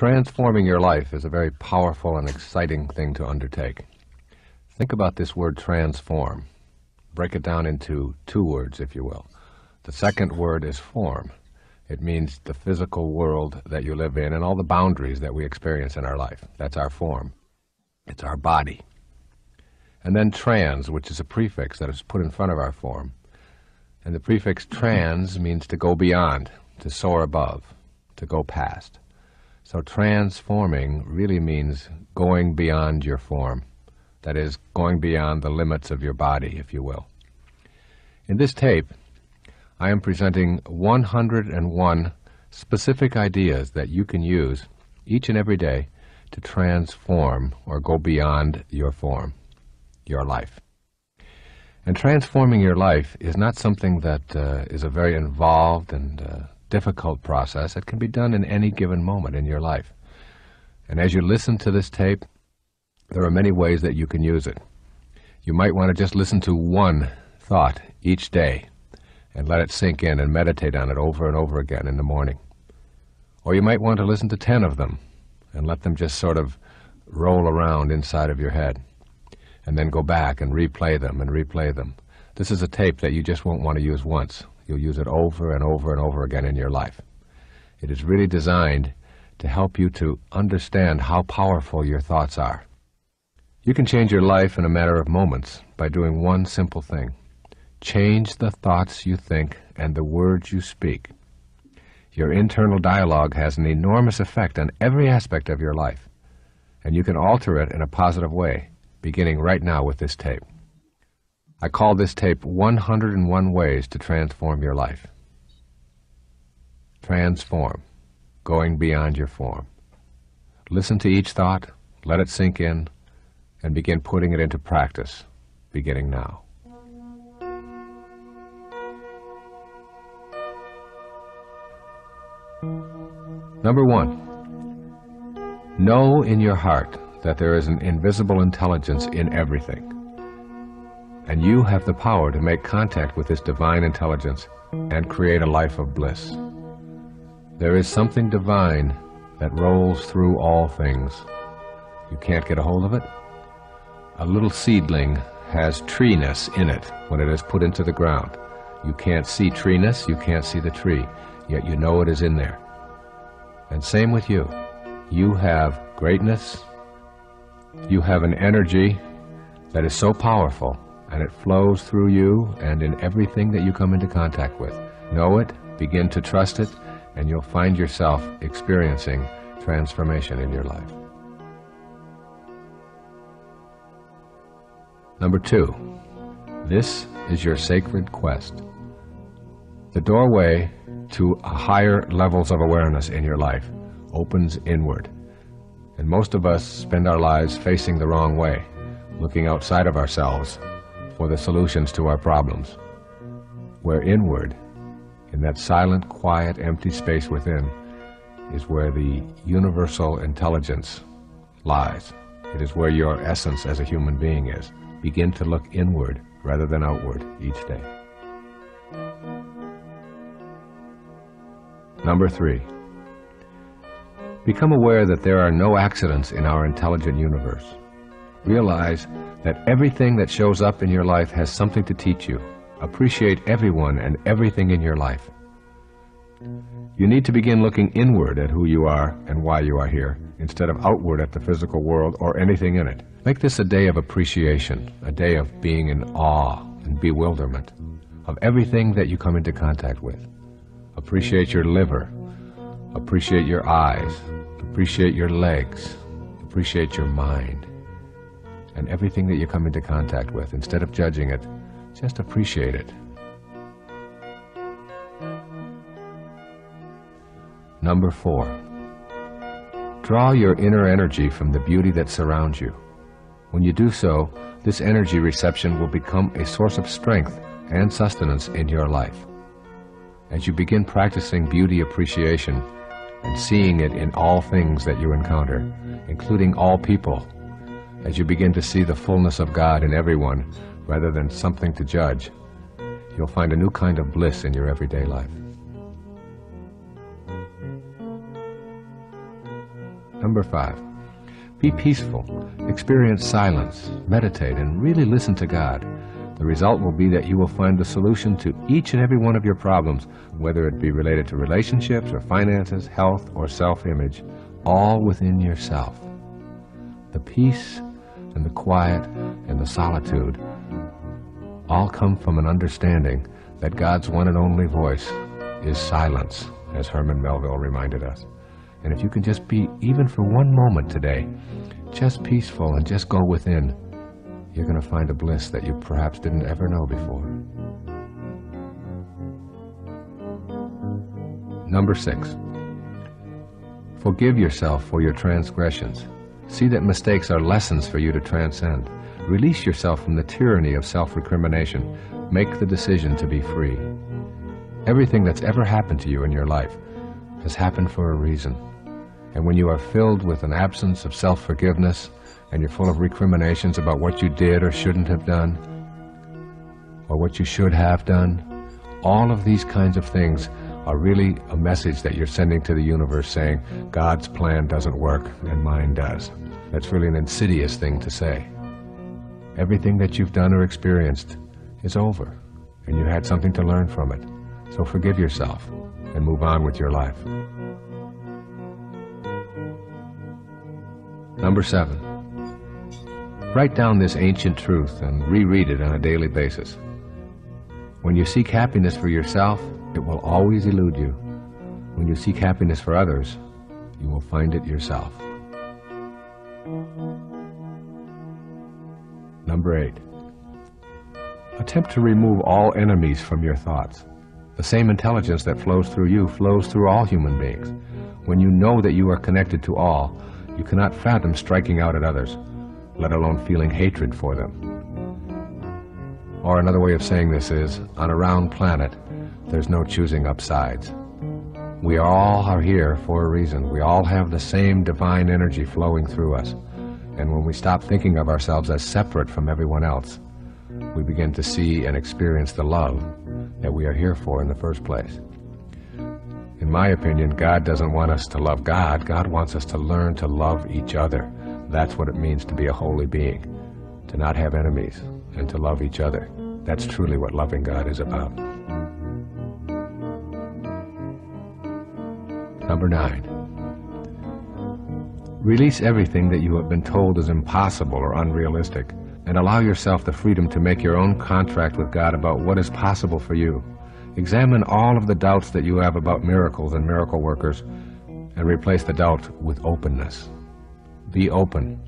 Transforming your life is a very powerful and exciting thing to undertake. Think about this word transform. Break it down into two words, if you will. The second word is form. It means the physical world that you live in and all the boundaries that we experience in our life. That's our form. It's our body. And then trans, which is a prefix that is put in front of our form. And the prefix trans means to go beyond, to soar above, to go past. So transforming really means going beyond your form. That is, going beyond the limits of your body, if you will. In this tape, I am presenting 101 specific ideas that you can use each and every day to transform or go beyond your form, your life. And transforming your life is not something that is a very involved and difficult process. It can be done in any given moment in your life. And as you listen to this tape, there are many ways that you can use it. You might want to just listen to one thought each day and let it sink in and meditate on it over and over again in the morning. Or you might want to listen to 10 of them and let them just sort of roll around inside of your head, and then go back and replay them and replay them. This is a tape that you just won't want to use once. You'll use it over and over and over again in your life. It is really designed to help you to understand how powerful your thoughts are. You can change your life in a matter of moments by doing one simple thing. Change the thoughts you think and the words you speak. Your internal dialogue has an enormous effect on every aspect of your life, and you can alter it in a positive way, beginning right now with this tape. I call this tape 101 Ways to Transform Your Life. Transform, going beyond your form. Listen to each thought, let it sink in, and begin putting it into practice, beginning now. Number 1, know in your heart that there is an invisible intelligence in everything, and you have the power to make contact with this divine intelligence and create a life of bliss. There is something divine that rolls through all things. You can't get a hold of it? A little seedling has treeness in it when it is put into the ground. You can't see treeness, you can't see the tree, yet you know it is in there. And same with you. You have greatness. You have an energy that is so powerful, and it flows through you and in everything that you come into contact with. Know it, begin to trust it, and you'll find yourself experiencing transformation in your life. Number 2, this is your sacred quest. The doorway to higher levels of awareness in your life opens inward. And most of us spend our lives facing the wrong way, looking outside of ourselves for the solutions to our problems. Where inward, in that silent, quiet, empty space within, is where the universal intelligence lies. It is where your essence as a human being is. Begin to look inward rather than outward each day. Number 3, become aware that there are no accidents in our intelligent universe. Realize that everything that shows up in your life has something to teach you. Appreciate everyone and everything in your life. You need to begin looking inward at who you are and why you are here, instead of outward at the physical world or anything in it. Make this a day of appreciation, a day of being in awe and bewilderment of everything that you come into contact with. Appreciate your liver, appreciate your eyes, appreciate your legs, appreciate your mind, and everything that you come into contact with. Instead of judging it, just appreciate it. Number 4, draw your inner energy from the beauty that surrounds you. When you do so, this energy reception will become a source of strength and sustenance in your life. As you begin practicing beauty appreciation and seeing it in all things that you encounter, including all people, as you begin to see the fullness of God in everyone rather than something to judge, you'll find a new kind of bliss in your everyday life. Number 5, be peaceful, experience silence, meditate, and really listen to God. The result will be that you will find the solution to each and every one of your problems, whether it be related to relationships or finances, health or self-image, all within yourself. The peace and the quiet and the solitude all come from an understanding that God's one and only voice is silence, as Herman Melville reminded us. And if you can just be, even for one moment today, just peaceful and just go within, you're going to find a bliss that you perhaps didn't ever know before. Number 6, forgive yourself for your transgressions. See that mistakes are lessons for you to transcend. Release yourself from the tyranny of self-recrimination. Make the decision to be free. Everything that's ever happened to you in your life has happened for a reason. And when you are filled with an absence of self-forgiveness and you're full of recriminations about what you did or shouldn't have done, or what you should have done, all of these kinds of things are really a message that you're sending to the universe saying, God's plan doesn't work and mine does. That's really an insidious thing to say. Everything that you've done or experienced is over, and you had something to learn from it. So forgive yourself and move on with your life. Number 7, write down this ancient truth and reread it on a daily basis. When you seek happiness for yourself, it will always elude you. When you seek happiness for others, you will find it yourself. Number 8, attempt to remove all enemies from your thoughts. The same intelligence that flows through you flows through all human beings. When you know that you are connected to all, you cannot fathom striking out at others, let alone feeling hatred for them. Or another way of saying this is, on a round planet, there's no choosing up sides. We all are here for a reason. We all have the same divine energy flowing through us. And when we stop thinking of ourselves as separate from everyone else, we begin to see and experience the love that we are here for in the first place. In my opinion, God doesn't want us to love God. God wants us to learn to love each other. That's what it means to be a holy being, to not have enemies and to love each other. That's truly what loving God is about. Number 9, release everything that you have been told is impossible or unrealistic, and allow yourself the freedom to make your own contract with God about what is possible for you. Examine all of the doubts that you have about miracles and miracle workers, and replace the doubt with openness. Be open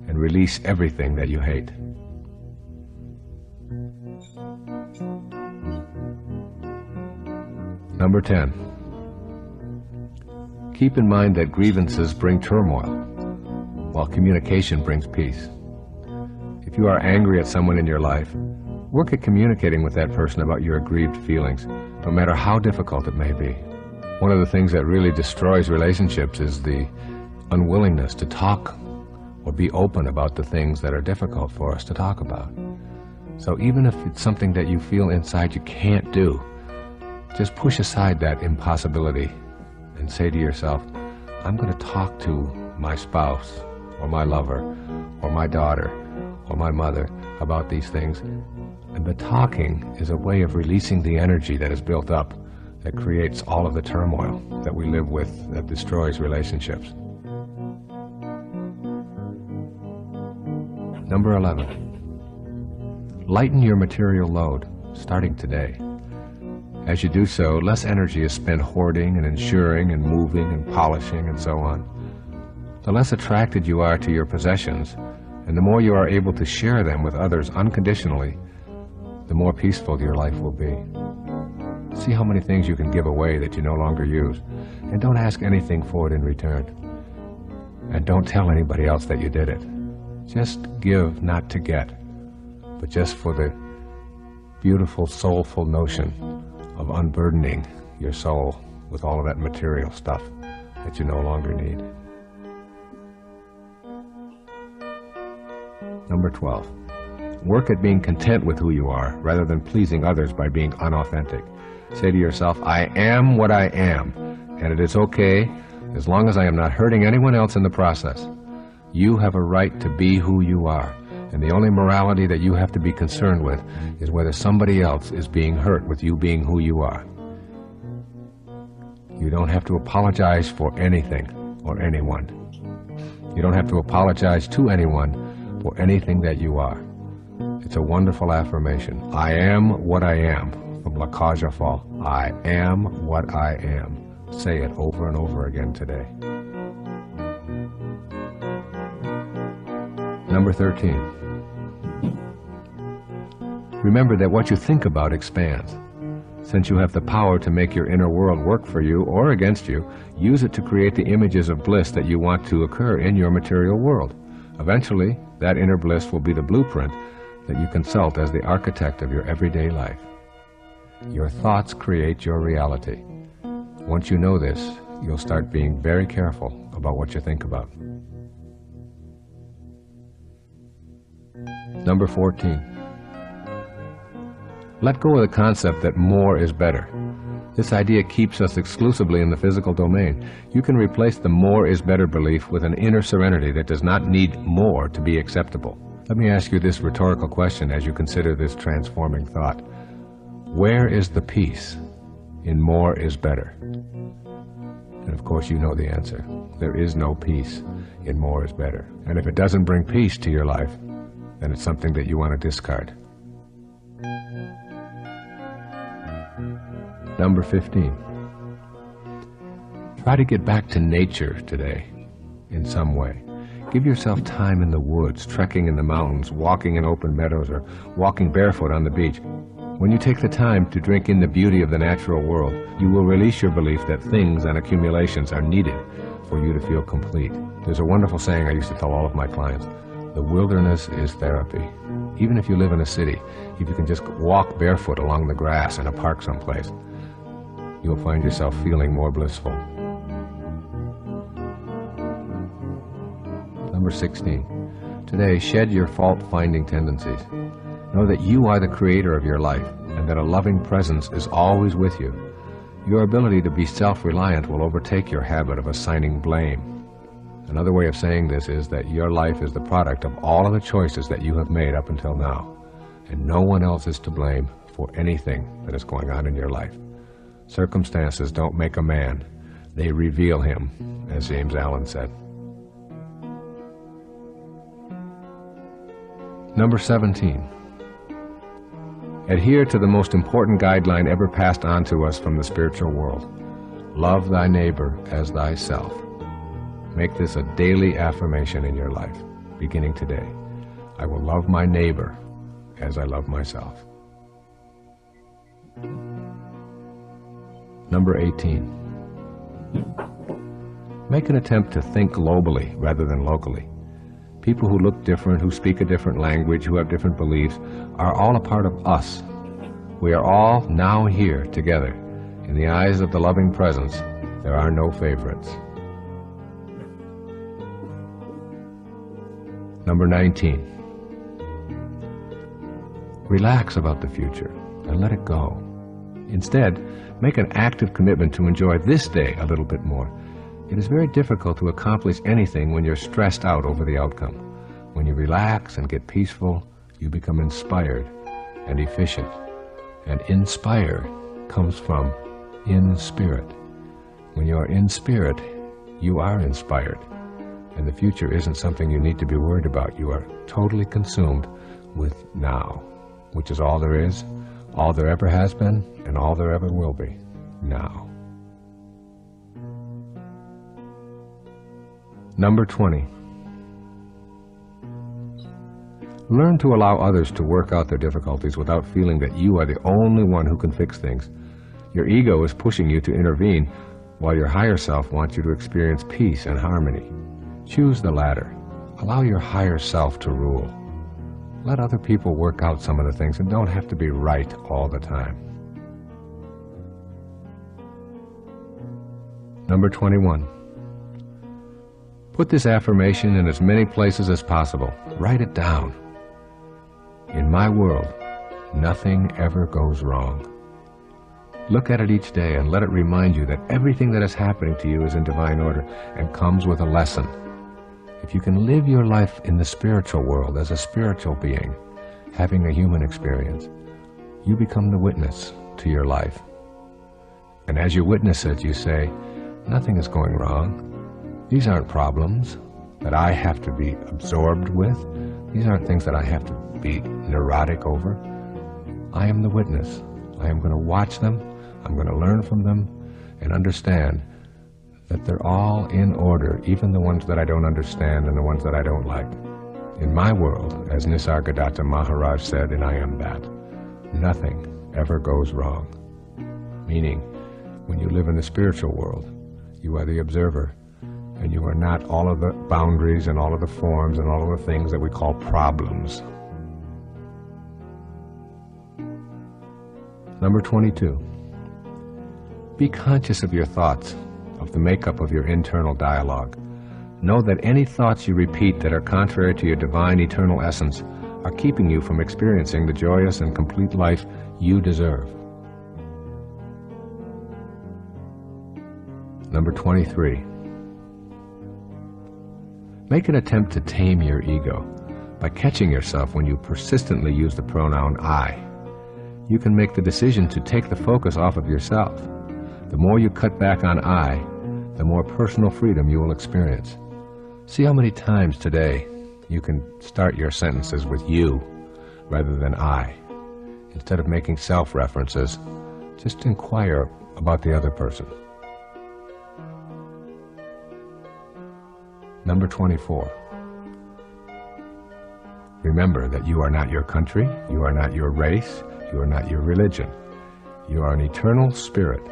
and release everything that you hate. Number 10, keep in mind that grievances bring turmoil, while communication brings peace. If you are angry at someone in your life, work at communicating with that person about your aggrieved feelings, no matter how difficult it may be. One of the things that really destroys relationships is the unwillingness to talk or be open about the things that are difficult for us to talk about. So even if it's something that you feel inside you can't do, just push aside that impossibility and say to yourself, I'm going to talk to my spouse or my lover or my daughter or my mother about these things. And the talking is a way of releasing the energy that is built up that creates all of the turmoil that we live with that destroys relationships. Number 11, lighten your material load, starting today. As you do so, less energy is spent hoarding and insuring and moving and polishing and so on. The less attracted you are to your possessions, and the more you are able to share them with others unconditionally, the more peaceful your life will be. See how many things you can give away that you no longer use, and don't ask anything for it in return. And don't tell anybody else that you did it. Just give, not to get, but just for the beautiful, soulful notion of unburdening your soul with all of that material stuff that you no longer need. Number 12, work at being content with who you are rather than pleasing others by being unauthentic. Say to yourself, I am what I am, and it is okay as long as I am not hurting anyone else in the process. You have a right to be who you are, and the only morality that you have to be concerned with is whether somebody else is being hurt with you being who you are. You don't have to apologize for anything or anyone. You don't have to apologize to anyone for anything that you are. It's a wonderful affirmation. I am what I am, from La Cage aux Folles. I am what I am. Say it over and over again today. Number 13. Remember that what you think about expands. Since you have the power to make your inner world work for you or against you, use it to create the images of bliss that you want to occur in your material world. Eventually, that inner bliss will be the blueprint that you consult as the architect of your everyday life. Your thoughts create your reality. Once you know this, you'll start being very careful about what you think about. Number 14. Let go of the concept that more is better. This idea keeps us exclusively in the physical domain. You can replace the more is better belief with an inner serenity that does not need more to be acceptable. Let me ask you this rhetorical question as you consider this transforming thought. Where is the peace in more is better? And of course you know the answer. There is no peace in more is better. And if it doesn't bring peace to your life, then it's something that you want to discard. Number 15. Try to get back to nature today in some way. Give yourself time in the woods, trekking in the mountains, walking in open meadows, or walking barefoot on the beach. When you take the time to drink in the beauty of the natural world, you will release your belief that things and accumulations are needed for you to feel complete. There's a wonderful saying I used to tell all of my clients. The wilderness is therapy. Even if you live in a city, if you can just walk barefoot along the grass in a park someplace, you'll find yourself feeling more blissful. Number 16. Today, shed your fault-finding tendencies. Know that you are the creator of your life and that a loving presence is always with you. Your ability to be self-reliant will overtake your habit of assigning blame. Another way of saying this is that your life is the product of all of the choices that you have made up until now, and no one else is to blame for anything that is going on in your life. Circumstances don't make a man, they reveal him, as James Allen said. Number 17. Adhere to the most important guideline ever passed on to us from the spiritual world. Love thy neighbor as thyself. Make this a daily affirmation in your life, beginning today. I will love my neighbor as I love myself. Number 18. Make an attempt to think globally rather than locally. People who look different, who speak a different language, who have different beliefs, are all a part of us. We are all now here together. In the eyes of the loving presence, there are no favorites. Number 19. Relax about the future and let it go. Instead, make an active commitment to enjoy this day a little bit more. It is very difficult to accomplish anything when you're stressed out over the outcome. When you relax and get peaceful, you become inspired and efficient. And inspire comes from in spirit. When you are in spirit, you are inspired. And the future isn't something you need to be worried about. You are totally consumed with now, which is all there is, all there ever has been, and all there ever will be, now. Number 20. Learn to allow others to work out their difficulties without feeling that you are the only one who can fix things. Your ego is pushing you to intervene, while your higher self wants you to experience peace and harmony. Choose the latter. Allow your higher self to rule. Let other people work out some of the things and don't have to be right all the time. Number 21. Put this affirmation in as many places as possible. Write it down. In my world, nothing ever goes wrong. Look at it each day and let it remind you that everything that is happening to you is in divine order and comes with a lesson. If you can live your life in the spiritual world as a spiritual being, having a human experience, you become the witness to your life. And as you witness it, you say, nothing is going wrong. These aren't problems that I have to be absorbed with. These aren't things that I have to be neurotic over. I am the witness. I am going to watch them. I'm going to learn from them and understand that they're all in order, even the ones that I don't understand and the ones that I don't like. In my world, as Nisargadatta Maharaj said in I Am That, nothing ever goes wrong. Meaning, when you live in the spiritual world, you are the observer, and you are not all of the boundaries and all of the forms and all of the things that we call problems. Number 22. Be conscious of your thoughts, of the makeup of your internal dialogue. Know that any thoughts you repeat that are contrary to your divine eternal essence are keeping you from experiencing the joyous and complete life you deserve. Number 23. Make an attempt to tame your ego by catching yourself when you persistently use the pronoun I. You can make the decision to take the focus off of yourself. The more you cut back on I, the more personal freedom you will experience. See how many times today you can start your sentences with you rather than I. Instead of making self-references, just inquire about the other person. Number 24. Remember that you are not your country, you are not your race, you are not your religion. You are an eternal spirit.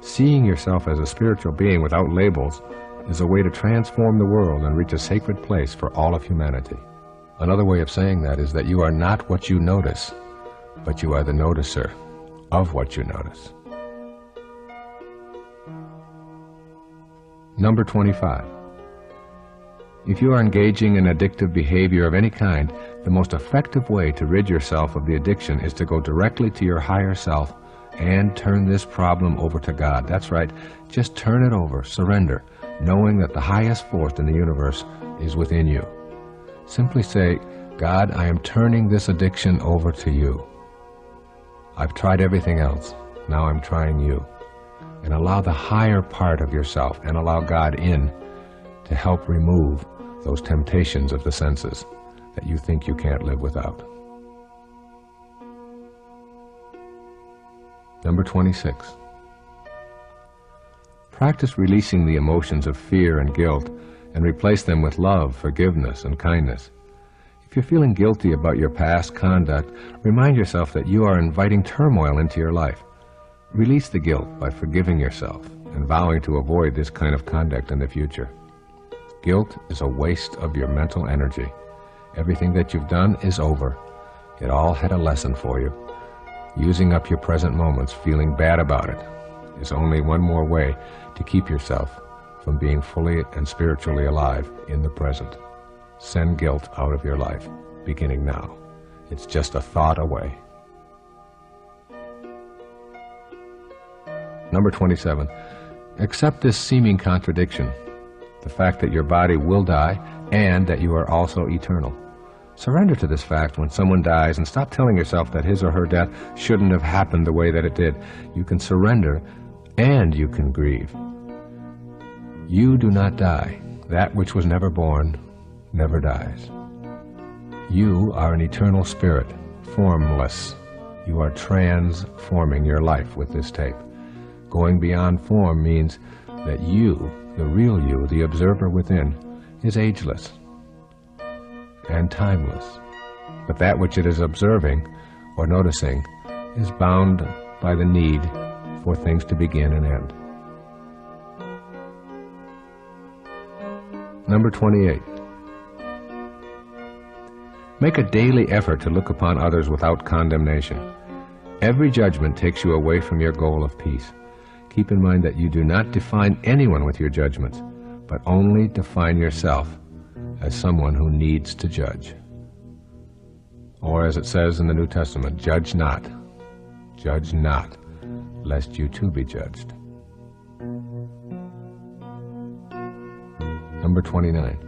Seeing yourself as a spiritual being without labels is a way to transform the world and reach a sacred place for all of humanity. Another way of saying that is that you are not what you notice, but you are the noticer of what you notice. Number 25. If you are engaging in addictive behavior of any kind, the most effective way to rid yourself of the addiction is to go directly to your higher self and turn this problem over to God. That's right, just turn it over, surrender, knowing that the highest force in the universe is within you. Simply say, God, I am turning this addiction over to you. I've tried everything else, now I'm trying you. And allow the higher part of yourself and allow God in to help remove those temptations of the senses that you think you can't live without. Number 26. Practice releasing the emotions of fear and guilt and replace them with love, forgiveness, and kindness. If you're feeling guilty about your past conduct, remind yourself that you are inviting turmoil into your life. Release the guilt by forgiving yourself and vowing to avoid this kind of conduct in the future. Guilt is a waste of your mental energy. Everything that you've done is over. It all had a lesson for you. Using up your present moments, feeling bad about it, is only one more way to keep yourself from being fully and spiritually alive in the present. Send guilt out of your life, beginning now. It's just a thought away. Number 27. Accept this seeming contradiction, the fact that your body will die and that you are also eternal. Surrender to this fact when someone dies and stop telling yourself that his or her death shouldn't have happened the way that it did. You can surrender and you can grieve. You do not die. That which was never born never dies. You are an eternal spirit, formless. You are transforming your life with this tape. Going beyond form means that you, the real you, the observer within, is ageless and timeless. But that which it is observing or noticing is bound by the need for things to begin and end. Number 28. Make a daily effort to look upon others without condemnation. Every judgment takes you away from your goal of peace. Keep in mind that you do not define anyone with your judgments, but only define yourself as someone who needs to judge. Or as it says in the New Testament, judge not, lest you too be judged. Number 29.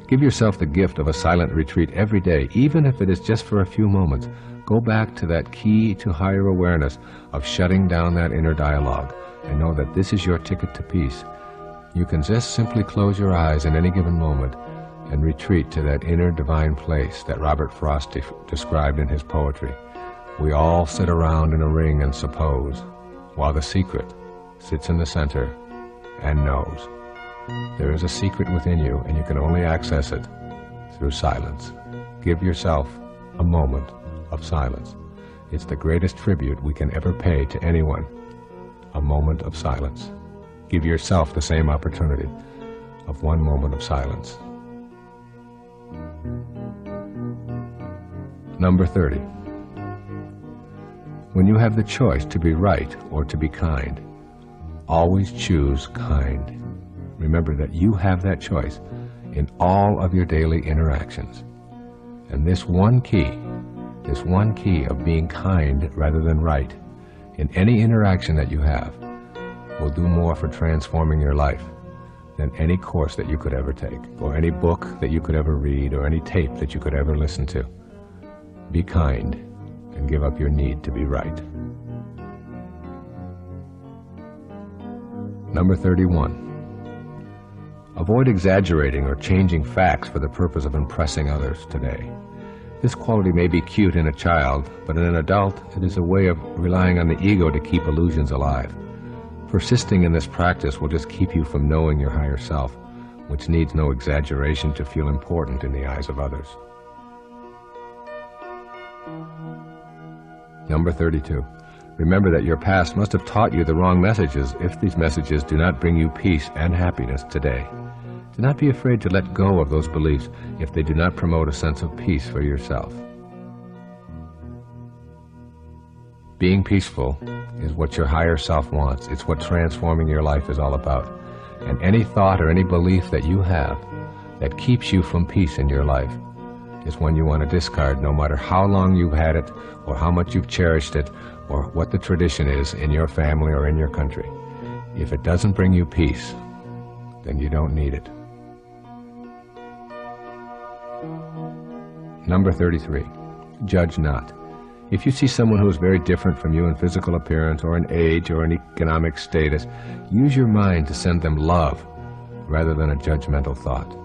Give yourself the gift of a silent retreat every day, even if it is just for a few moments. Go back to that key to higher awareness of shutting down that inner dialogue, and know that this is your ticket to peace. You can just simply close your eyes in any given moment and retreat to that inner divine place that Robert Frost described in his poetry. We all sit around in a ring and suppose, while the secret sits in the center and knows. There is a secret within you, and you can only access it through silence. Give yourself a moment of silence. It's the greatest tribute we can ever pay to anyone. A moment of silence. Give yourself the same opportunity of one moment of silence. Number 30. When you have the choice to be right or to be kind, always choose kind. Remember that you have that choice in all of your daily interactions. And this one key of being kind rather than right in any interaction that you have will do more for transforming your life than any course that you could ever take, or any book that you could ever read, or any tape that you could ever listen to. Be kind and give up your need to be right. Number 31. Avoid exaggerating or changing facts for the purpose of impressing others today. This quality may be cute in a child, but in an adult, it is a way of relying on the ego to keep illusions alive. Persisting in this practice will just keep you from knowing your higher self, which needs no exaggeration to feel important in the eyes of others. Number 32. Remember that your past must have taught you the wrong messages if these messages do not bring you peace and happiness today. Do not be afraid to let go of those beliefs if they do not promote a sense of peace for yourself. Being peaceful is what your higher self wants. It's what transforming your life is all about. And any thought or any belief that you have that keeps you from peace in your life is one you want to discard, no matter how long you've had it, or how much you've cherished it, or what the tradition is in your family or in your country. If it doesn't bring you peace, then you don't need it. Number 33. Judge not. If you see someone who is very different from you in physical appearance or in age or in economic status, use your mind to send them love rather than a judgmental thought.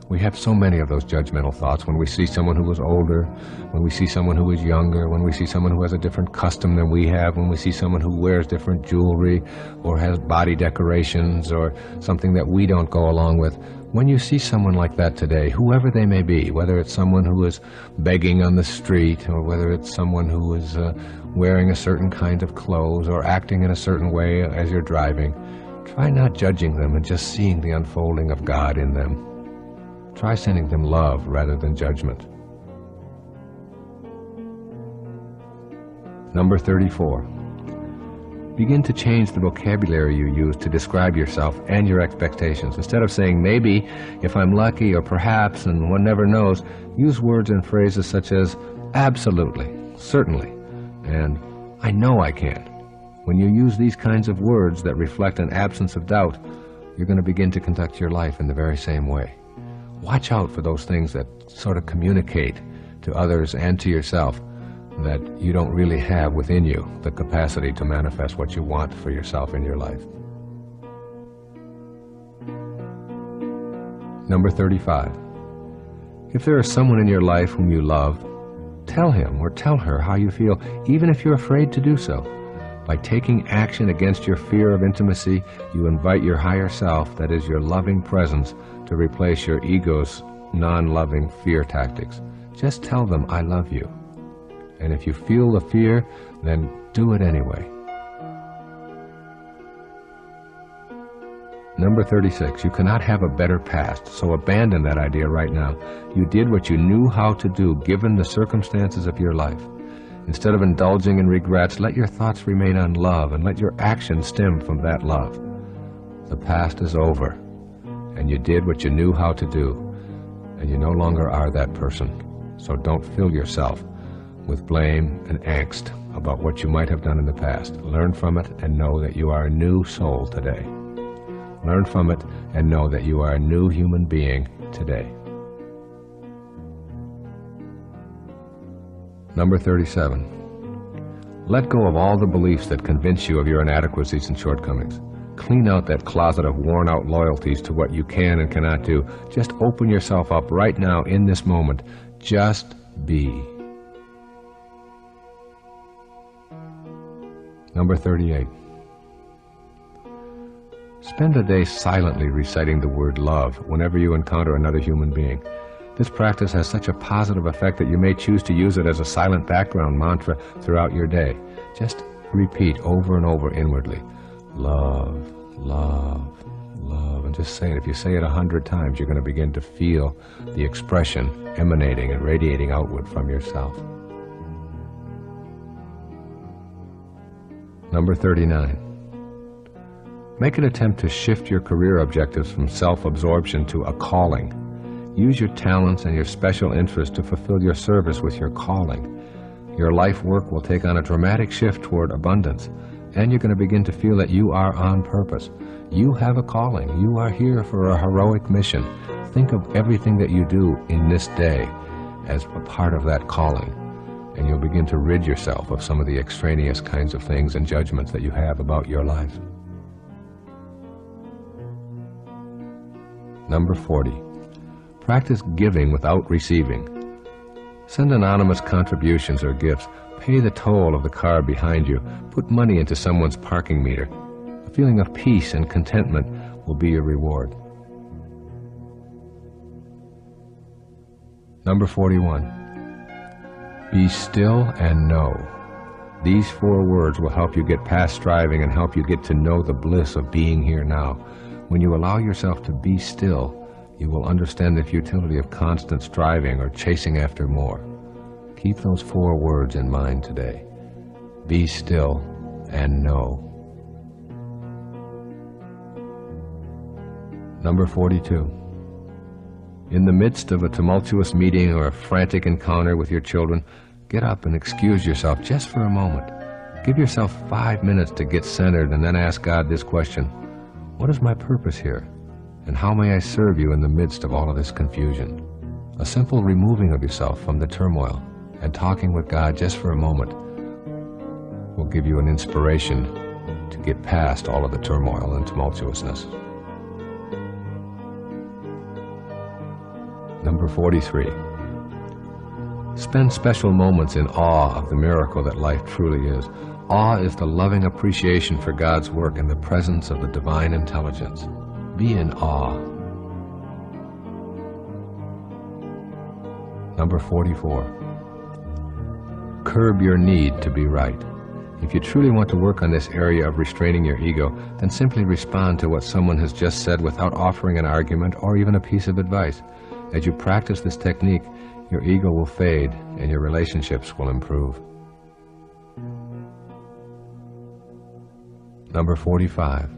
We have so many of those judgmental thoughts when we see someone who is older, when we see someone who is younger, when we see someone who has a different custom than we have, when we see someone who wears different jewelry or has body decorations or something that we don't go along with. When you see someone like that today, whoever they may be, whether it's someone who is begging on the street or whether it's someone who is wearing a certain kind of clothes or acting in a certain way as you're driving, try not judging them and just seeing the unfolding of God in them. Try sending them love rather than judgment. Number 34. Begin to change the vocabulary you use to describe yourself and your expectations. Instead of saying maybe, if I'm lucky, or perhaps, and one never knows, use words and phrases such as absolutely, certainly, and I know I can. When you use these kinds of words that reflect an absence of doubt, you're going to begin to conduct your life in the very same way. Watch out for those things that sort of communicate to others and to yourself that you don't really have within you the capacity to manifest what you want for yourself in your life. Number 35. If there is someone in your life whom you love, tell him or tell her how you feel, even if you're afraid to do so. By taking action against your fear of intimacy, you invite your higher self, that is your loving presence, to replace your ego's non-loving fear tactics. Just tell them, I love you. And if you feel the fear, then do it anyway. Number 36, you cannot have a better past, so abandon that idea right now. You did what you knew how to do given the circumstances of your life. Instead of indulging in regrets, let your thoughts remain on love and let your actions stem from that love. The past is over, and you did what you knew how to do, and you no longer are that person. So don't fill yourself with blame and angst about what you might have done in the past. Learn from it and know that you are a new soul today. Learn from it and know that you are a new human being today. Number 37. Let go of all the beliefs that convince you of your inadequacies and shortcomings. Clean out that closet of worn-out loyalties to what you can and cannot do. Just open yourself up right now in this moment. Just be. Number 38. Spend a day silently reciting the word love whenever you encounter another human being. This practice has such a positive effect that you may choose to use it as a silent background mantra throughout your day. Just repeat over and over inwardly, love, love, love, and just say it. If you say it 100 times, you're going to begin to feel the expression emanating and radiating outward from yourself. Number 39. Make an attempt to shift your career objectives from self-absorption to a calling. Use your talents and your special interests to fulfill your service with your calling. Your life work will take on a dramatic shift toward abundance, and you're going to begin to feel that you are on purpose. You have a calling. You are here for a heroic mission. Think of everything that you do in this day as a part of that calling, and you'll begin to rid yourself of some of the extraneous kinds of things and judgments that you have about your life. Number 40. Practice giving without receiving. Send anonymous contributions or gifts. Pay the toll of the car behind you. Put money into someone's parking meter. A feeling of peace and contentment will be your reward. Number 41. Be still and know. These 4 words will help you get past striving and help you get to know the bliss of being here now. When you allow yourself to be still, you will understand the futility of constant striving or chasing after more. Keep those 4 words in mind today. Be still and know. Number 42. In the midst of a tumultuous meeting or a frantic encounter with your children, get up and excuse yourself just for a moment. Give yourself 5 minutes to get centered and then ask God this question: what is my purpose here? And how may I serve you in the midst of all of this confusion? A simple removing of yourself from the turmoil and talking with God just for a moment will give you an inspiration to get past all of the turmoil and tumultuousness. Number 43. Spend special moments in awe of the miracle that life truly is. Awe is the loving appreciation for God's work in the presence of the divine intelligence. Be in awe. Number 44. Curb your need to be right. If you truly want to work on this area of restraining your ego, then simply respond to what someone has just said without offering an argument or even a piece of advice. As you practice this technique, your ego will fade and your relationships will improve. Number 45.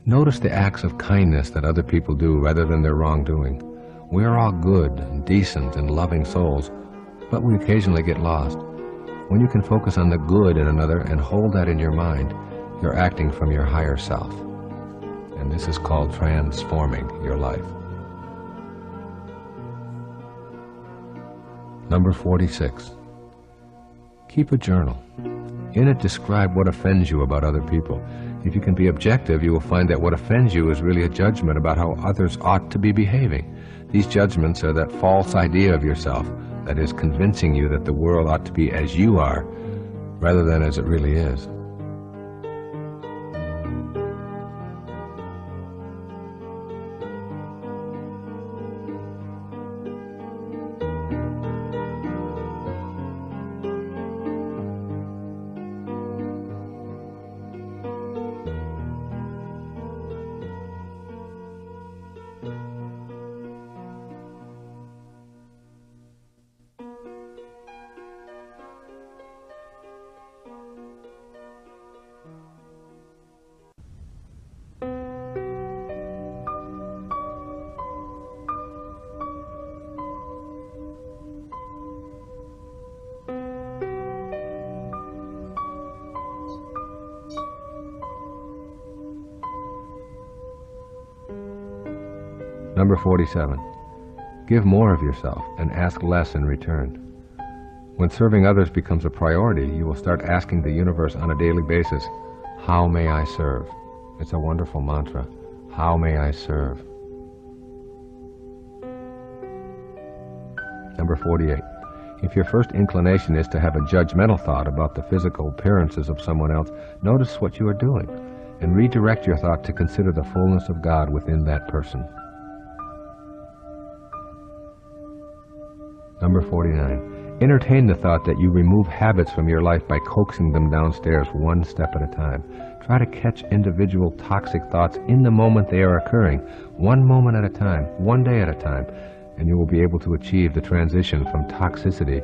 Notice the acts of kindness that other people do rather than their wrongdoing. We are all good and decent and loving souls, but we occasionally get lost. When you can focus on the good in another and hold that in your mind, you're acting from your higher self. And this is called transforming your life. Number 46. Keep a journal. In it, describe what offends you about other people. If you can be objective, you will find that what offends you is really a judgment about how others ought to be behaving. These judgments are that false idea of yourself that is convincing you that the world ought to be as you are rather than as it really is. Number 47. Give more of yourself and ask less in return. When serving others becomes a priority, you will start asking the universe on a daily basis, how may I serve? It's a wonderful mantra. How may I serve? Number 48. If your first inclination is to have a judgmental thought about the physical appearances of someone else, notice what you are doing and redirect your thought to consider the fullness of God within that person. Number 49. Entertain the thought that you remove habits from your life by coaxing them downstairs one step at a time. Try to catch individual toxic thoughts in the moment they are occurring, one moment at a time, one day at a time, and you will be able to achieve the transition from toxicity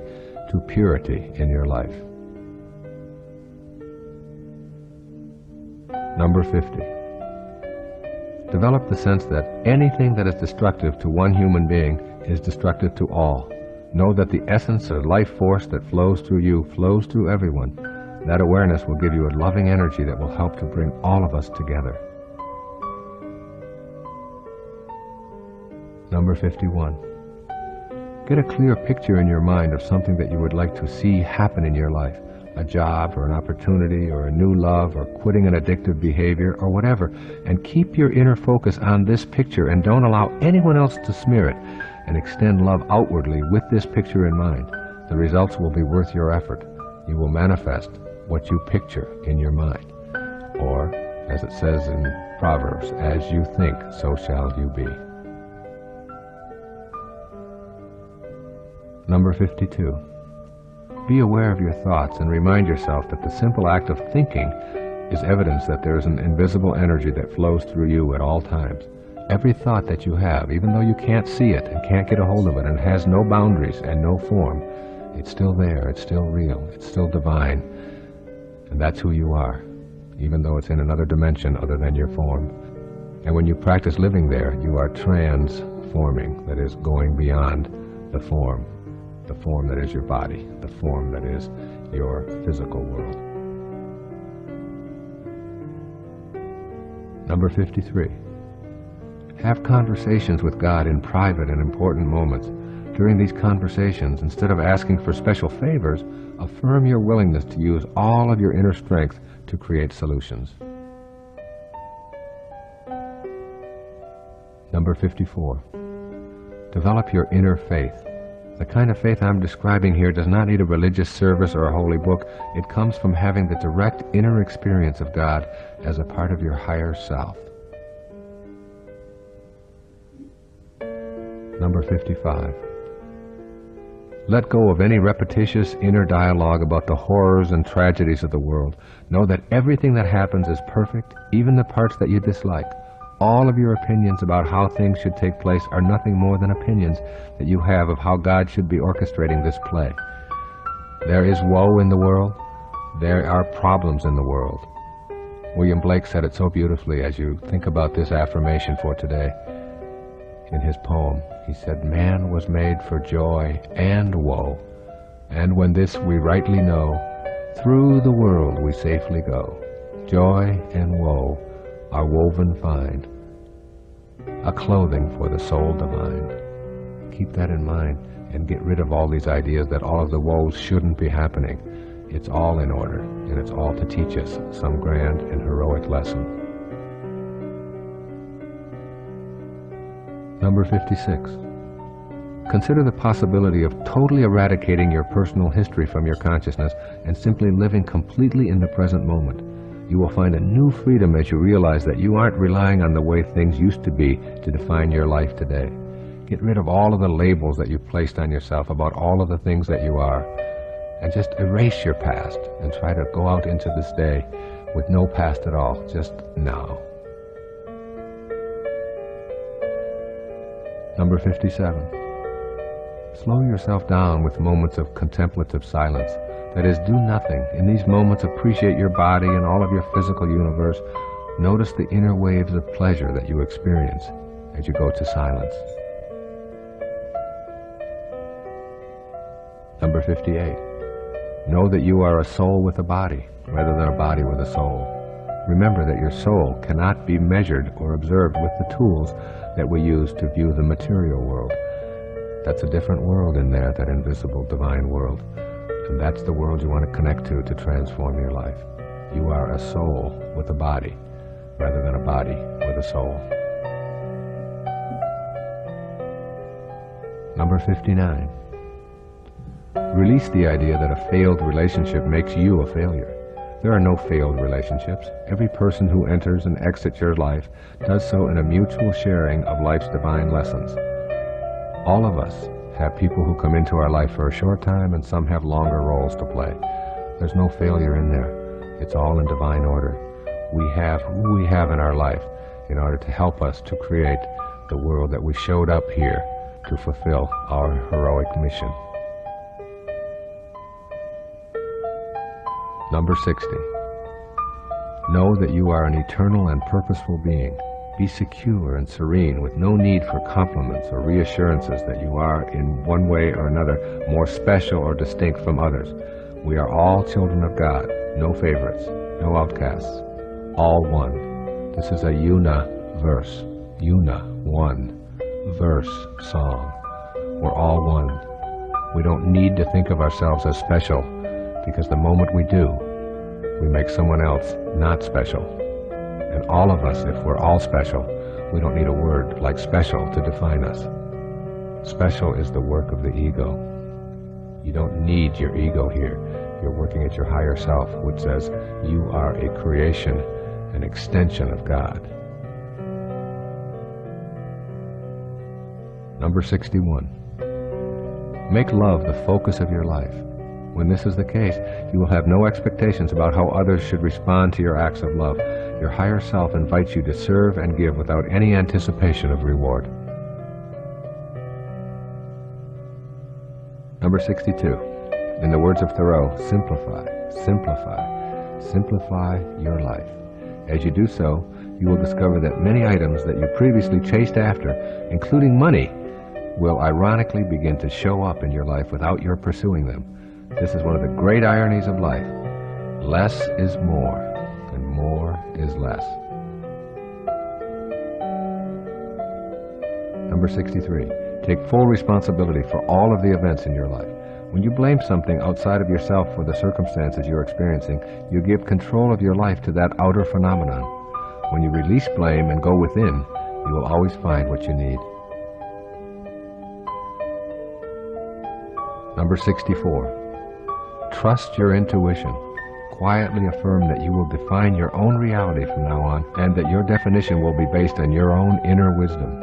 to purity in your life. Number 50. Develop the sense that anything that is destructive to one human being is destructive to all. Know that the essence of life force that flows through you flows through everyone. That awareness will give you a loving energy that will help to bring all of us together. Number 51. Get a clear picture in your mind of something that you would like to see happen in your life. A job or an opportunity or a new love or quitting an addictive behavior or whatever. And keep your inner focus on this picture and don't allow anyone else to smear it. And extend love outwardly with this picture in mind. The results will be worth your effort. You will manifest what you picture in your mind. Or, as it says in Proverbs, as you think, so shall you be. Number 52. Be aware of your thoughts and remind yourself that the simple act of thinking is evidence that there is an invisible energy that flows through you at all times. Every thought that you have, even though you can't see it and can't get a hold of it and has no boundaries and no form, it's still there, it's still real, it's still divine, and that's who you are, even though it's in another dimension other than your form. And when you practice living there, you are transforming, that is, going beyond the form that is your body, the form that is your physical world. Number 53. Have conversations with God in private and important moments. During these conversations, instead of asking for special favors, affirm your willingness to use all of your inner strength to create solutions. Number 54. Develop your inner faith. The kind of faith I'm describing here does not need a religious service or a holy book. It comes from having the direct inner experience of God as a part of your higher self. Number 55. Let go of any repetitious inner dialogue about the horrors and tragedies of the world. Know that everything that happens is perfect, even the parts that you dislike. All of your opinions about how things should take place are nothing more than opinions that you have of how God should be orchestrating this play. There is woe in the world. There are problems in the world. William Blake said it so beautifully as you think about this affirmation for today. In his poem, he said, "Man was made for joy and woe, and when this we rightly know, through the world we safely go. Joy and woe are woven fine, a clothing for the soul divine." Keep that in mind and get rid of all these ideas that all of the woes shouldn't be happening. It's all in order, and it's all to teach us some grand and heroic lesson. Number 56. Consider the possibility of totally eradicating your personal history from your consciousness and simply living completely in the present moment. You will find a new freedom as you realize that you aren't relying on the way things used to be to define your life today. Get rid of all of the labels that you've placed on yourself about all of the things that you are, and just erase your past and try to go out into this day with no past at all, just now. Number 57. Slow yourself down with moments of contemplative silence. That is, do nothing. In these moments, appreciate your body and all of your physical universe. Notice the inner waves of pleasure that you experience as you go to silence. Number 58. Know that you are a soul with a body, rather than a body with a soul. Remember that your soul cannot be measured or observed with the tools that we use to view the material world. That's a different world in there, that invisible divine world. And that's the world you want to connect to transform your life. You are a soul with a body, rather than a body with a soul. Number 59. Release the idea that a failed relationship makes you a failure. There are no failed relationships. Every person who enters and exits your life does so in a mutual sharing of life's divine lessons. All of us have people who come into our life for a short time, and some have longer roles to play. There's no failure in there. It's all in divine order. We have who we have in our life in order to help us to create the world that we showed up here to fulfill our heroic mission. Number 60. Know that you are an eternal and purposeful being. Be secure and serene with no need for compliments or reassurances that you are, in one way or another, more special or distinct from others. We are all children of God, no favorites, no outcasts, all one. This is a una-verse, one verse song. We're all one. We don't need to think of ourselves as special, because the moment we do, we make someone else not special. And all of us, if we're all special, we don't need a word like special to define us. Special is the work of the ego. You don't need your ego here. You're working at your higher self, which says you are a creation, an extension of God. Number 61. Make love the focus of your life. When this is the case, you will have no expectations about how others should respond to your acts of love. Your higher self invites you to serve and give without any anticipation of reward. Number 62. In the words of Thoreau, simplify, simplify, simplify your life. As you do so, you will discover that many items that you previously chased after, including money, will ironically begin to show up in your life without your pursuing them. This is one of the great ironies of life. Less is more, and more is less. Number 63. Take full responsibility for all of the events in your life. When you blame something outside of yourself for the circumstances you're experiencing, you give control of your life to that outer phenomenon. When you release blame and go within, you will always find what you need. Number 64. Trust your intuition. Quietly affirm that you will define your own reality from now on, and that your definition will be based on your own inner wisdom.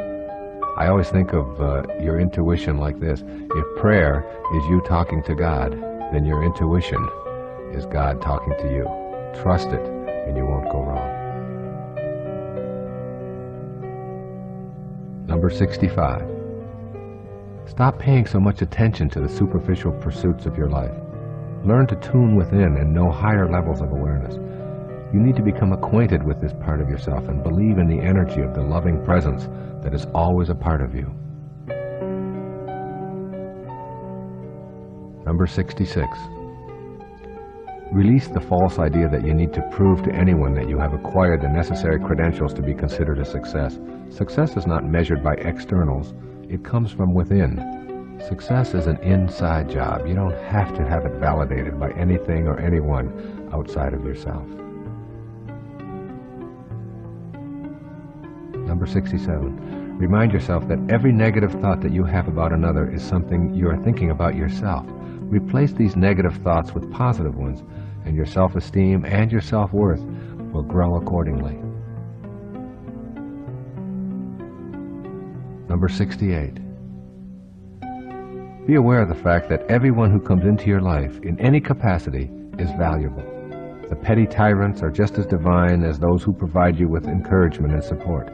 I always think of your intuition like this. If prayer is you talking to God, then your intuition is God talking to you. Trust it, and you won't go wrong. Number 65. Stop paying so much attention to the superficial pursuits of your life. Learn to tune within and know higher levels of awareness. You need to become acquainted with this part of yourself and believe in the energy of the loving presence that is always a part of you. Number 66. Release the false idea that you need to prove to anyone that you have acquired the necessary credentials to be considered a success. Success is not measured by externals. It comes from within. Success is an inside job. You don't have to have it validated by anything or anyone outside of yourself. Number 67. Remind yourself that every negative thought that you have about another is something you are thinking about yourself. Replace these negative thoughts with positive ones, and your self-esteem and your self-worth will grow accordingly. Number 68. Be aware of the fact that everyone who comes into your life in any capacity is valuable. The petty tyrants are just as divine as those who provide you with encouragement and support.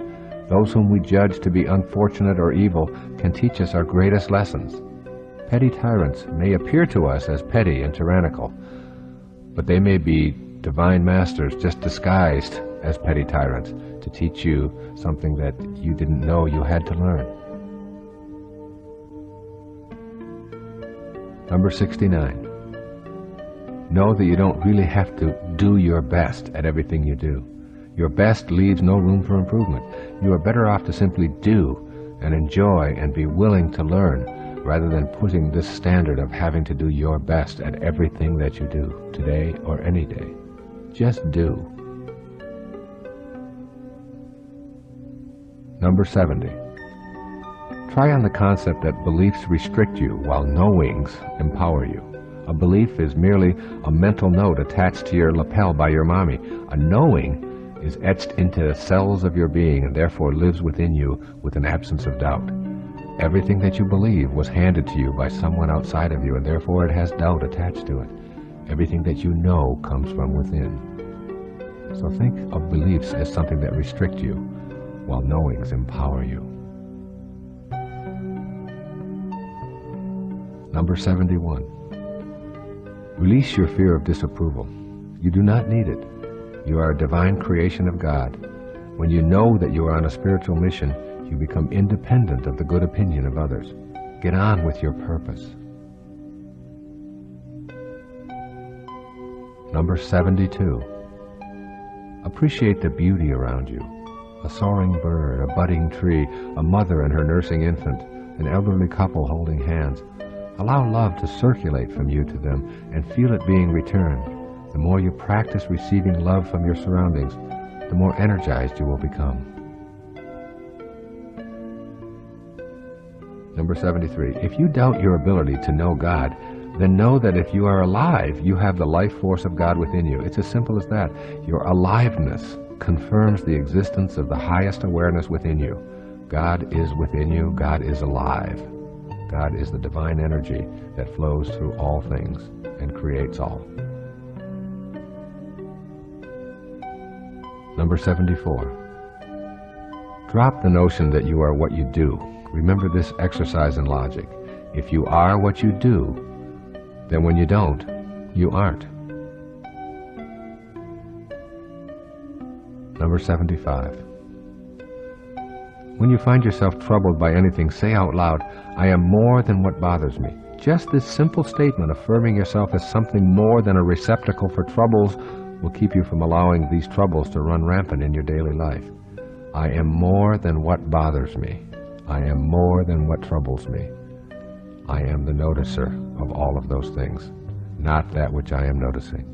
Those whom we judge to be unfortunate or evil can teach us our greatest lessons. Petty tyrants may appear to us as petty and tyrannical, but they may be divine masters just disguised as petty tyrants to teach you something that you didn't know you had to learn. Number 69. Know that you don't really have to do your best at everything you do. Your best leaves no room for improvement. You are better off to simply do and enjoy and be willing to learn, rather than putting this standard of having to do your best at everything that you do, today or any day. Just do. Number 70. Try on the concept that beliefs restrict you while knowings empower you. A belief is merely a mental note attached to your lapel by your mommy. A knowing is etched into the cells of your being and therefore lives within you with an absence of doubt. Everything that you believe was handed to you by someone outside of you, and therefore it has doubt attached to it. Everything that you know comes from within. So think of beliefs as something that restrict you, while knowings empower you. Number 71. Release your fear of disapproval. You do not need it. You are a divine creation of God. When you know that you are on a spiritual mission, you become independent of the good opinion of others. Get on with your purpose. Number 72. Appreciate the beauty around you. A soaring bird, a budding tree, a mother and her nursing infant, an elderly couple holding hands. Allow love to circulate from you to them and feel it being returned. The more you practice receiving love from your surroundings, the more energized you will become. Number 73. If you doubt your ability to know God, then know that if you are alive, you have the life force of God within you. It's as simple as that. Your aliveness confirms the existence of the highest awareness within you. God is within you. God is alive. God is the divine energy that flows through all things and creates all. Number 74. Drop the notion that you are what you do. Remember this exercise in logic. If you are what you do, then when you don't, you aren't. Number 75. When you find yourself troubled by anything, say out loud, I am more than what bothers me. Just this simple statement affirming yourself as something more than a receptacle for troubles will keep you from allowing these troubles to run rampant in your daily life. I am more than what bothers me. I am more than what troubles me. I am the noticer of all of those things, not that which I am noticing.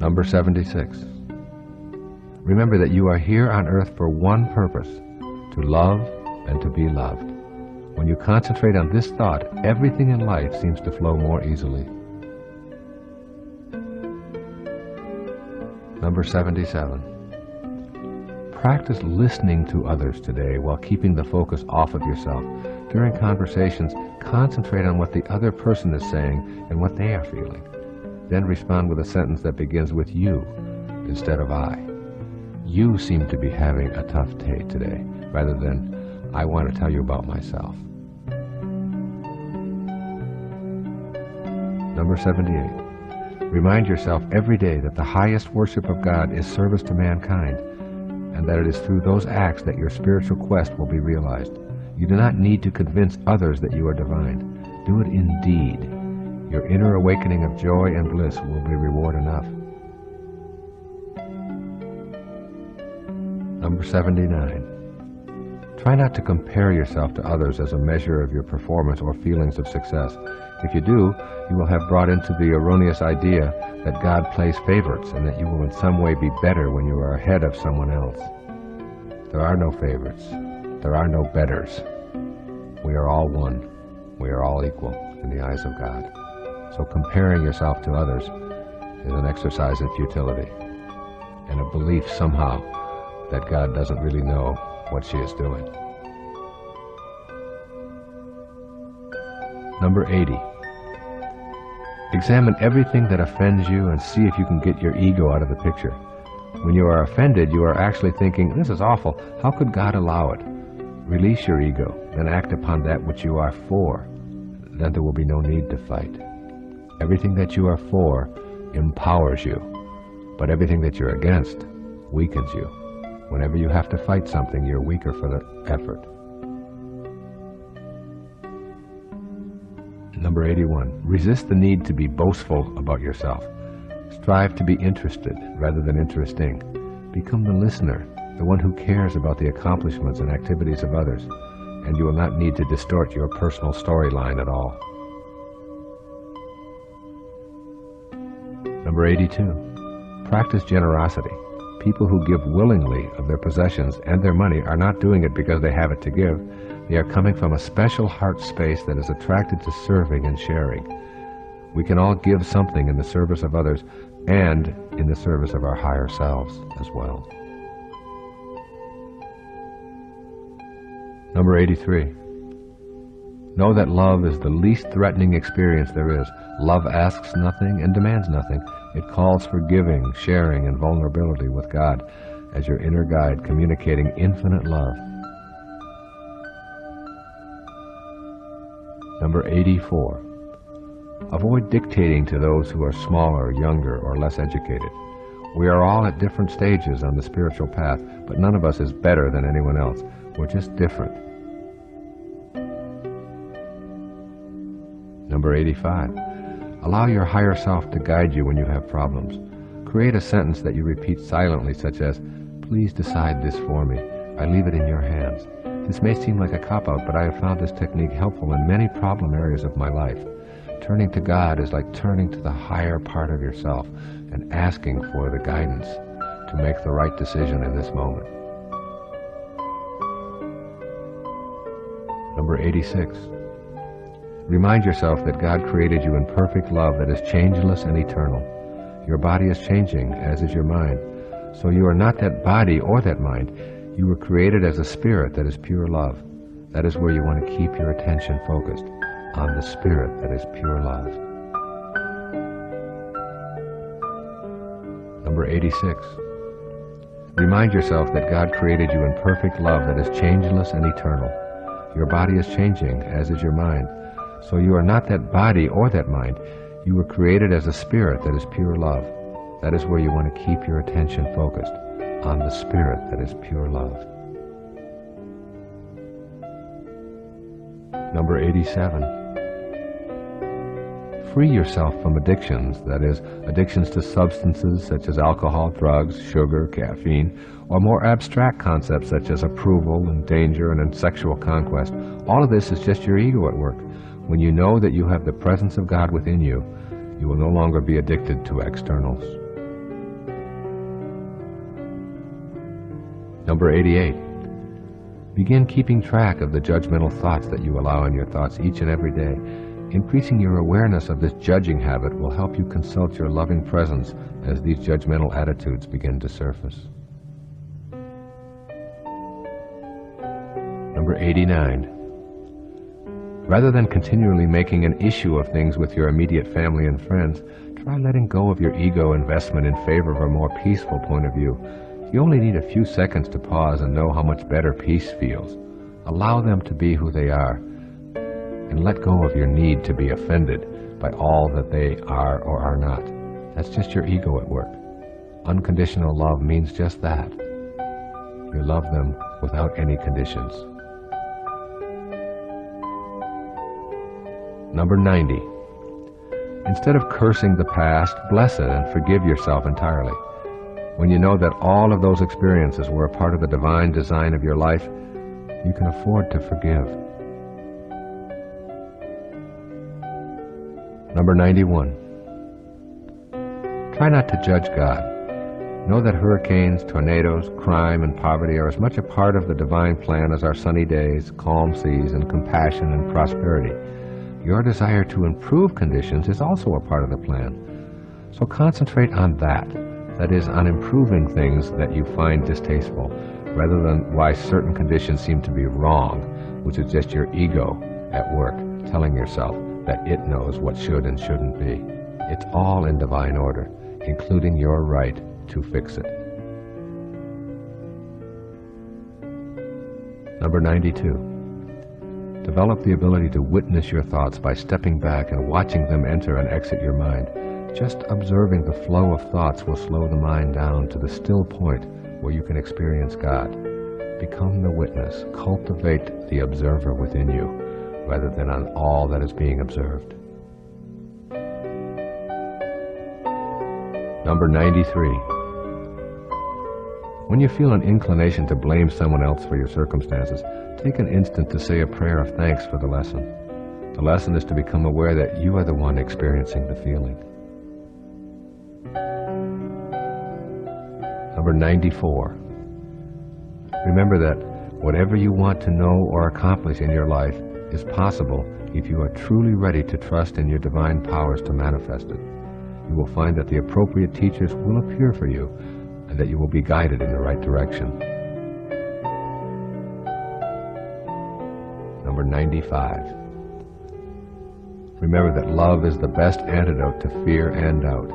Number 76. Remember that you are here on earth for one purpose, to love and to be loved. When you concentrate on this thought, everything in life seems to flow more easily. Number 77. Practice listening to others today while keeping the focus off of yourself. During conversations, concentrate on what the other person is saying and what they are feeling. Then respond with a sentence that begins with you instead of I. You seem to be having a tough day today, rather than I want to tell you about myself. Number 78. Remind yourself every day that the highest worship of God is service to mankind, and that it is through those acts that your spiritual quest will be realized. You do not need to convince others that you are divine. Do it indeed. Your inner awakening of joy and bliss will be reward enough. Number 79. Try not to compare yourself to others as a measure of your performance or feelings of success. If you do, you will have brought into the erroneous idea that God plays favorites and that you will in some way be better when you are ahead of someone else. There are no favorites. There are no betters. We are all one. We are all equal in the eyes of God. So comparing yourself to others is an exercise in futility and a belief somehow that God doesn't really know what she is doing. Number 80. Examine everything that offends you and see if you can get your ego out of the picture. When you are offended, you are actually thinking, this is awful. How could God allow it? Release your ego, then act upon that which you are for. Then there will be no need to fight. Everything that you are for empowers you, but everything that you're against weakens you. Whenever you have to fight something, you're weaker for the effort. Number 81. Resist the need to be boastful about yourself. Strive to be interested rather than interesting. Become the listener, the one who cares about the accomplishments and activities of others, and you will not need to distort your personal storyline at all. Number 82. Practice generosity. People who give willingly of their possessions and their money are not doing it because they have it to give. They are coming from a special heart space that is attracted to serving and sharing. We can all give something in the service of others and in the service of our higher selves as well. Number 83. Know that love is the least threatening experience there is. Love asks nothing and demands nothing. It calls for giving, sharing, and vulnerability with God as your inner guide, communicating infinite love. Number 84. Avoid dictating to those who are smaller, younger, or less educated. We are all at different stages on the spiritual path, but none of us is better than anyone else. We're just different. Number 85. Allow your higher self to guide you when you have problems. Create a sentence that you repeat silently, such as, "Please decide this for me. I leave it in your hands." This may seem like a cop-out, but I have found this technique helpful in many problem areas of my life. Turning to God is like turning to the higher part of yourself and asking for the guidance to make the right decision in this moment. Number 86. Remind yourself that God created you in perfect love that is changeless and eternal. Your body is changing, as is your mind. So you are not that body or that mind. You were created as a spirit that is pure love. That is where you want to keep your attention focused, on the spirit that is pure love. Number 86. Remind yourself that God created you in perfect love that is changeless and eternal. Your body is changing, as is your mind. So you are not that body or that mind. You were created as a spirit that is pure love. That is where you want to keep your attention focused, on the spirit that is pure love. Number 87. Free yourself from addictions, that is, addictions to substances such as alcohol, drugs, sugar, caffeine, or more abstract concepts such as approval and danger and sexual conquest. All of this is just your ego at work. When you know that you have the presence of God within you, you will no longer be addicted to externals. Number 88. Begin keeping track of the judgmental thoughts that you allow in your thoughts each and every day. Increasing your awareness of this judging habit will help you consult your loving presence as these judgmental attitudes begin to surface. Number 89. Rather than continually making an issue of things with your immediate family and friends, try letting go of your ego investment in favor of a more peaceful point of view. You only need a few seconds to pause and know how much better peace feels. Allow them to be who they are, and let go of your need to be offended by all that they are or are not. That's just your ego at work. Unconditional love means just that. You love them without any conditions. Number 90. Instead of cursing the past, bless it and forgive yourself entirely. When you know that all of those experiences were a part of the divine design of your life, you can afford to forgive. Number 91. Try not to judge God. Know that hurricanes, tornadoes, crime, and poverty are as much a part of the divine plan as our sunny days, calm seas, and compassion and prosperity. Your desire to improve conditions is also a part of the plan. So concentrate on that. That is, on improving things that you find distasteful, rather than why certain conditions seem to be wrong, which is just your ego at work telling yourself that it knows what should and shouldn't be. It's all in divine order, including your right to fix it. Number 92. Develop the ability to witness your thoughts by stepping back and watching them enter and exit your mind. Just observing the flow of thoughts will slow the mind down to the still point where you can experience God. Become the witness. Cultivate the observer within you, rather than on all that is being observed. Number 93. When you feel an inclination to blame someone else for your circumstances, take an instant to say a prayer of thanks for the lesson. The lesson is to become aware that you are the one experiencing the feeling. Number 94. Remember that whatever you want to know or accomplish in your life is possible if you are truly ready to trust in your divine powers to manifest it. You will find that the appropriate teachers will appear for you and that you will be guided in the right direction. Number 95. Remember that love is the best antidote to fear and doubt.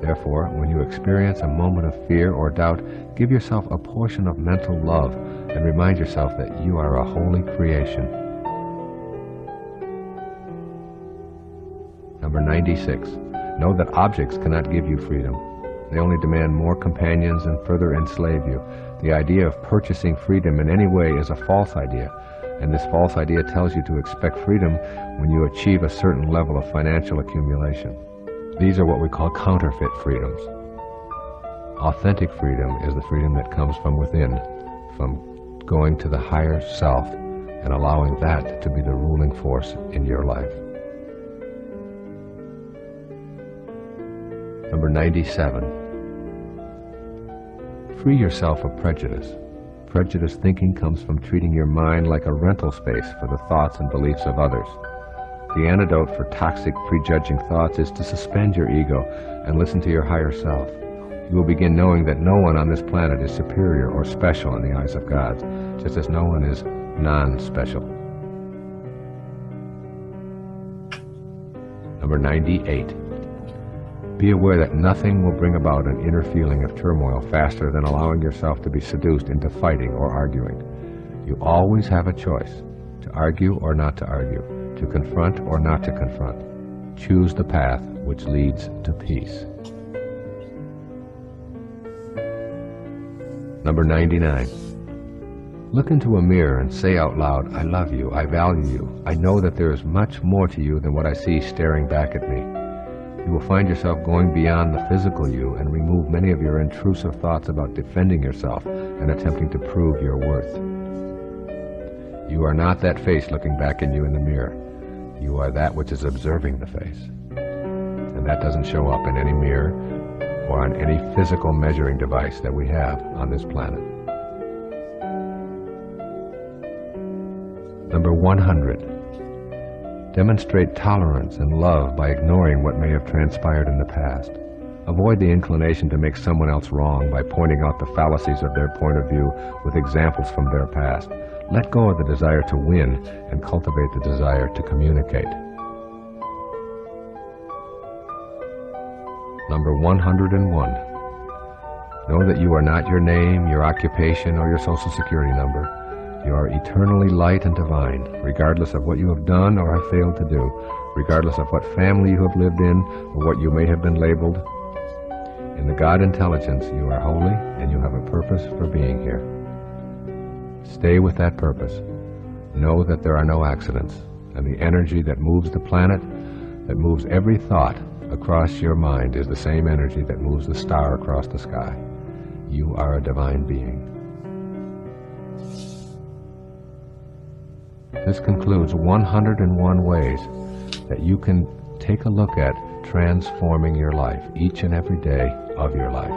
Therefore, when you experience a moment of fear or doubt, give yourself a portion of mental love and remind yourself that you are a holy creation. Number 96. Know that objects cannot give you freedom. They only demand more companions and further enslave you. The idea of purchasing freedom in any way is a false idea, and this false idea tells you to expect freedom when you achieve a certain level of financial accumulation. These are what we call counterfeit freedoms. Authentic freedom is the freedom that comes from within, from going to the higher self and allowing that to be the ruling force in your life. Number 97. Free yourself of prejudice. Prejudice thinking comes from treating your mind like a rental space for the thoughts and beliefs of others. The antidote for toxic, prejudging thoughts is to suspend your ego and listen to your higher self. You will begin knowing that no one on this planet is superior or special in the eyes of God, just as no one is non-special. Number 98. Be aware that nothing will bring about an inner feeling of turmoil faster than allowing yourself to be seduced into fighting or arguing. You always have a choice, to argue or not to argue, to confront or not to confront. Choose the path which leads to peace. Number 99. Look into a mirror and say out loud, I love you, I value you, I know that there is much more to you than what I see staring back at me. You will find yourself going beyond the physical you and remove many of your intrusive thoughts about defending yourself and attempting to prove your worth. You are not that face looking back at you in the mirror. You are that which is observing the face. And that doesn't show up in any mirror or on any physical measuring device that we have on this planet. Number 100. Demonstrate tolerance and love by ignoring what may have transpired in the past. Avoid the inclination to make someone else wrong by pointing out the fallacies of their point of view with examples from their past. Let go of the desire to win and cultivate the desire to communicate. Number 101. Know that you are not your name, your occupation, or your social security number. You are eternally light and divine, regardless of what you have done or have failed to do, regardless of what family you have lived in or what you may have been labeled. In the God intelligence, you are holy and you have a purpose for being here. Stay with that purpose. Know that there are no accidents, and the energy that moves the planet, that moves every thought across your mind, is the same energy that moves the star across the sky. You are a divine being. This concludes 101 ways that you can take a look at transforming your life each and every day of your life.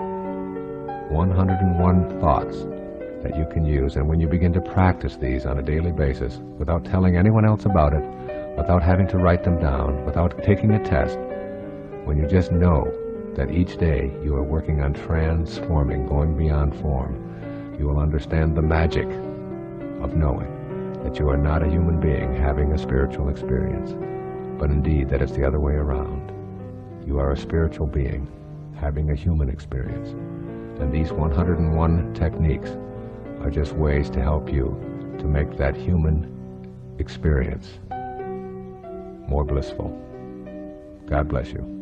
101 thoughts that you can use, and when you begin to practice these on a daily basis without telling anyone else about it, without having to write them down, without taking a test, when you just know that each day you are working on transforming, going beyond form, you will understand the magic of knowing that you are not a human being having a spiritual experience, but indeed that it's the other way around. You are a spiritual being having a human experience. And these 101 techniques are just ways to help you to make that human experience more blissful. God bless you.